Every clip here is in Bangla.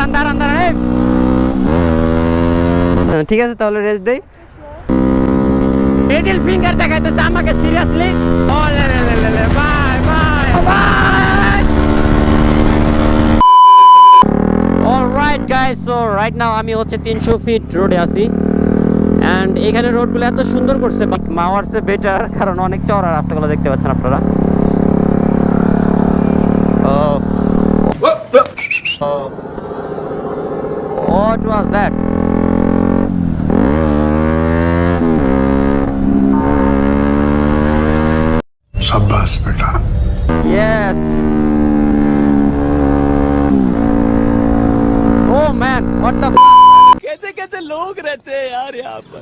দাঁড়ান দাঁড়ান দাঁড়ান ঠিক আছে তাহলে রেস্ট দেই মিডল ফিঙ্গার দেখাইতেছে আমাকে seriously by bye by alright guys so right now আমি হচ্ছে 300 ফিট রোডে আছি এন্ড এখানে রোডগুলো এত সুন্দর করছে বাট মাওয়ারসে বেটার কারণ অনেক চওড়া রাস্তাগুলো দেখতে পাচ্ছেন আপনারা What was that? शाबाश बेटा Yes. Oh man, what the fuck? कैसे लोग रहते हैं यार यहाँ पर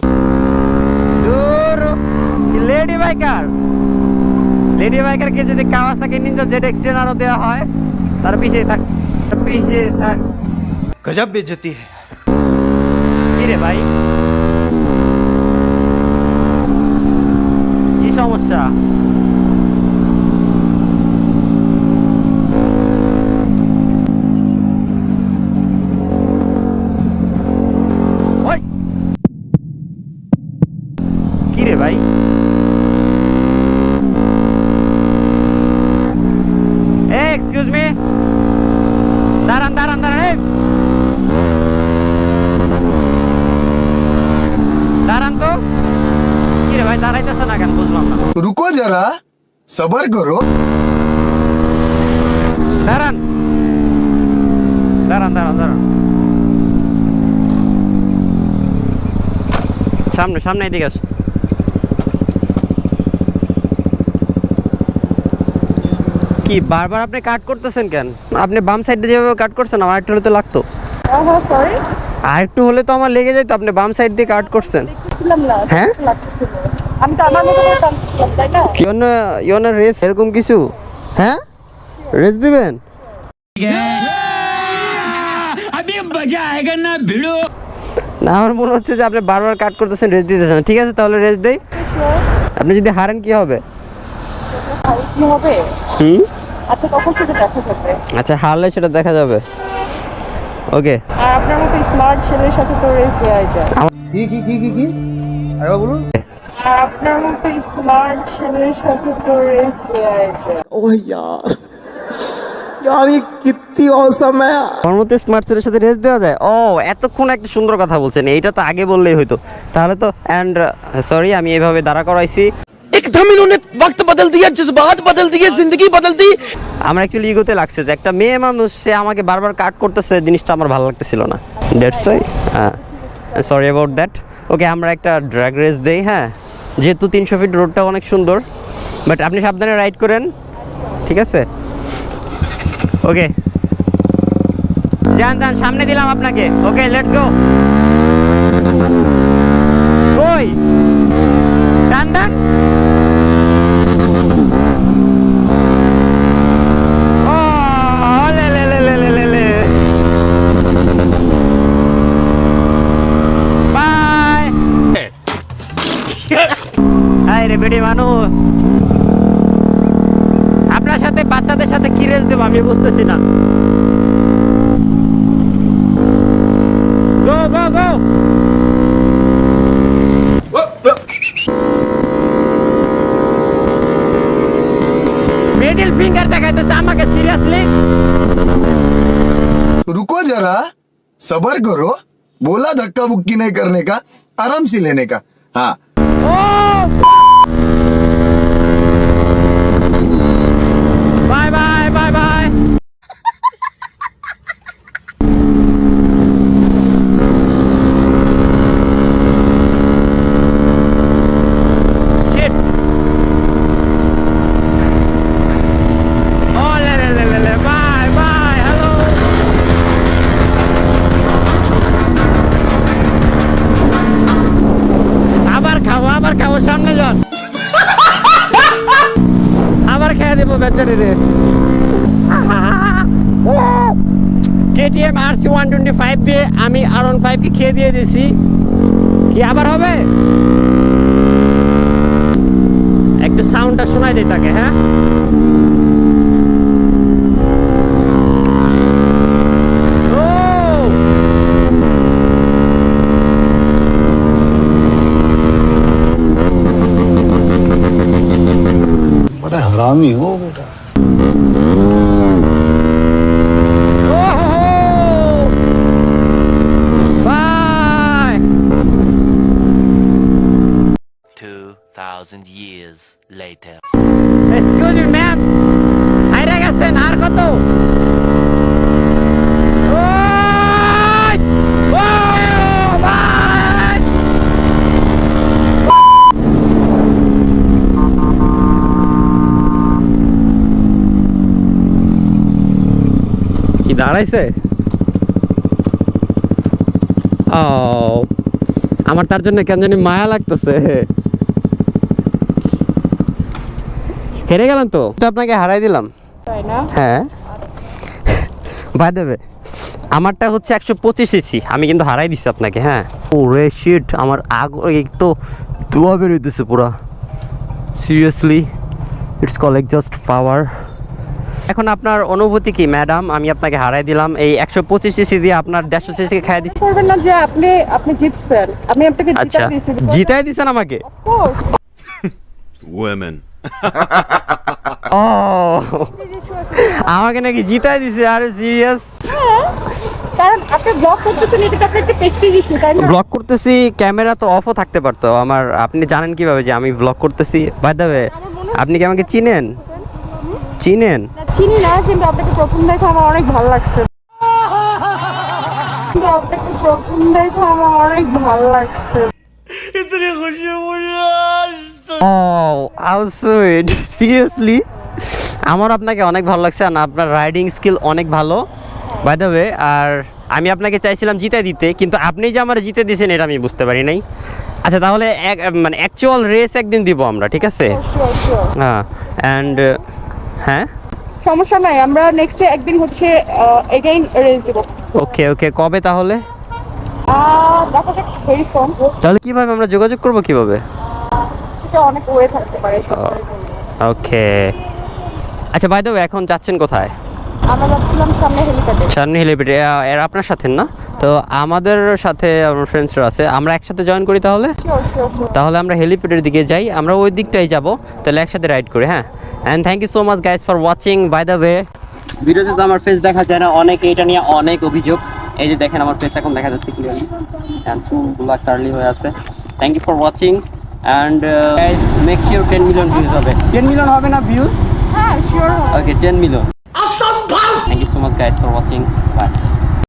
লেডি বাইকার কে যদি কাওয়াসাকি নিনজা জেড এক্সটেন আরো দেওয়া হয় তার পিছিয়ে থাক गजब बेइज्जती है কি রে ভাই কি সমস্যা ওই কি রে ভাই এক্সকিউজ মি দাঁড়ান দাঁড়ান দাঁড়ান দাঁড়ান তো কি রে ভাই দাঁড়াইতেছে না কেন বুঝলাম না रुको जरा सबर करो দাঁড়ান দাঁড়ান দাঁড়ান দাঁড়ান সামনে সামনে এদিকে আস কি বারবার আপনি কাট করতেছেন কেন আপনি বাম সাইডে যেভাবে কাট করছেন আমার একটু হলে তো লাগতো সরি আর একটু হলে তো আমার লেগে যেত আপনি বাম সাইড দিয়ে কাট করছেন দেখছিলাম না হ্যাঁ? লাগতেছিল আমি তো আমার মতো করে টানছিলাম তাই না ইয়না রেস এরকম কিছু হ্যাঁ রেস দিবেন अभी मजा आएगा ना भिड़ो না আমার মনে হচ্ছে যে আপনি বারবার কাট করতেছেন রেস দিতেছেন ঠিক আছে তাহলে রেস দেই আপনি যদি হারেন কি হবে কি হবে হুম আচ্ছা কখন থেকে দেখা যাবে আচ্ছা হারলে সেটা দেখা যাবে ওকে আর আপনার মতো স্মার্ট ছেলের সাথে তো রেস দেওয়া যায় কি আরে বলুন আর আপনার মতো স্মার্ট ছেলের সাথে তো রেস দেওয়া যায় ओह यार ये कितनी औसम है আমার মতো স্মার্ট ছেলের সাথে রেস দেওয়া যায় ও এতক্ষণ একটা সুন্দর কথা বলছেন এইটা তো আগে বললেই হতো তাহলে তো অ্যান্ড সরি আমি এইভাবে দাঁড়া করাইছি एकदम इन्होंने वक्त बदल दिया जज्बात बदल दिए जिंदगी बदल दी আমার অ্যাকচুয়ালি ইগোতে লাগছে যে একটা মেয়ে মানুষ সে আমাকে বারবার কাট করতেছে জিনিসটা আমার ভালো লাগতেছিল না that's why sorry about that okay আমরা একটা ড্র্যাগ রেস দেই হ্যাঁ যেহেতু 300 ফিট রোডটা অনেক সুন্দর বাট আপনি সাবধানে রাইড করেন ঠিক আছে ওকে যান যান সামনে দিলাম আপনাকে ওকে লেটস গো কই ডান ডান ও লে লে লে লে লে লে বাই হাই রে বেডি মানুষ আপনার সাথে বাচ্চাদের সাথে কি রেস দেব আমি বুঝতেছি না গো গো গো মিডল ফিঙ্গার দেখাইতেছে আমাকে সিরিয়াসলি रुको जरा सबर करो बोला धक्का बुक्की नहीं करने का आराम से लेने का हाँ ও bye bye bye bye shit ও লে লে লে লে বাই বাই হ্যালো আবার খাবো সামনে যান আবার খেয়ে দেবো বেচারি রে কেটিএম RC 125 দিয়ে আমি R15 কে খেয়ে দিয়ে দিছি কি আবার হবে একটু সাউন্ডটা শোনাই দেই তাকে হ্যাঁ ও দাঁড়াইছে? ও, আমার তার জন্য কেন জানি মায়া লাগতেছে। হেরে গেলাম তো আপনাকে হারাই দিলাম। তাই না? হ্যাঁ ভাই দেবে, আমারটা হচ্ছে 125 সিসি, আমি কিন্তু হারাই দিচ্ছি আপনাকে। হ্যাঁ ও রে শিট, আমার তো ধোঁয়া বেরোইতেছে পুরা। সিরিয়াসলি, ইটস কলেজ জাস্ট পাওয়ার। এখন আপনার অনুভূতি কি ম্যাডাম? আমি আপনাকে হারাই দিলাম, এই 125 সিসি দিয়ে আপনার 150 সিসি খাইয়ে দিচ্ছি। করবেন না যে আপনি জিতছেন, আমি আপনাকে আচ্ছা, জিতাই দিয়েছি। জিতাই দিছেন আমাকে? Course. Women. ও, আমাকে নাকি জিতাই দিছে? আরে সিরিয়াস? কারণ আপনি ব্লগ করতেছেন, এটা তো আপনার একটা প্রেস্টিজ ইস্যু, তাই না? ব্লগ করতেছি, ক্যামেরা তো অফও থাকতে পারতো আমার। আপনি জানেন কিভাবে যে আমি ব্লগ করতেছি? বাই দ্য ওয়ে, আপনি কি আমাকে চিনেন? চিনেন? না, চিনি না, কিন্তু আপনাকে প্রথম দেখে আমার অনেক ভালো লাগছে। কিন্তু আপনাকে প্রথম দেখে আমার অনেক ভালো লাগছে। ও হাউ সুইট, সিরিয়াসলি আমার আপনাকে অনেক ভালো লাগছে। আর আপনার রাইডিং স্কিল অনেক ভালো বাই দ্য ওয়ে। আর আমি আপনাকে চাইছিলাম জিতে দিতে, কিন্তু আপনি যে আমার জিতে দিয়েছেন এটা আমি বুঝতে পারি নাই। আচ্ছা তাহলে মানে অ্যাকচুয়াল রেস একদিন দিব আমরা, ঠিক আছে? Sure, sure. হ্যাঁ অ্যান্ড হ্যাঁ সমস্যা নাই, আমরা নেক্সট একদিন হচ্ছে এগেইন রেস দেব। ওকে ওকে, কবে তাহলে? দেখা যাক, ভেরি ফর্ম, তাহলে কিভাবে আমরা যোগাযোগ করব কিভাবে? সেটা অনেক ওয়ে থাকতে পারে। ওকে আচ্ছা, বাই দ্য ওয়ে এখন যাচ্ছেন কোথায়? আমরা যাচ্ছিলাম সামনে হেলিপ্যাডে। সামনে হেলিপ্যাড, এর আপনার সাথে না তো? আমাদের সাথে আমার ফ্রেন্ডসরা আছে, আমরা একসাথে জয়েন করি তাহলে। Sure sure sure. তাহলে আমরা হেলিপ্যাডের দিকে যাই, আমরা ওই দিকটাই যাব, তাহলে একসাথে রাইড করি। হ্যাঁ, and thank you so much guys for watching. By the way, ভিডিওতে তো আমার ফেস দেখা যায় না, অনেকে এটা নিয়ে অনেক অভিযোগ। এই যে দেখেন আমার ফেস এখন দেখা যাচ্ছে ক্লিয়ারলি, অ্যান্ড চুলগুলো কার্লি হয়ে আছে। Thank you for watching and guys make sure 10 million views হবে। 10 মিলিয়ন হবে না ভিউজ? হ্যাঁ sure. Okay 10 million. Thank you so much guys for watching. Bye.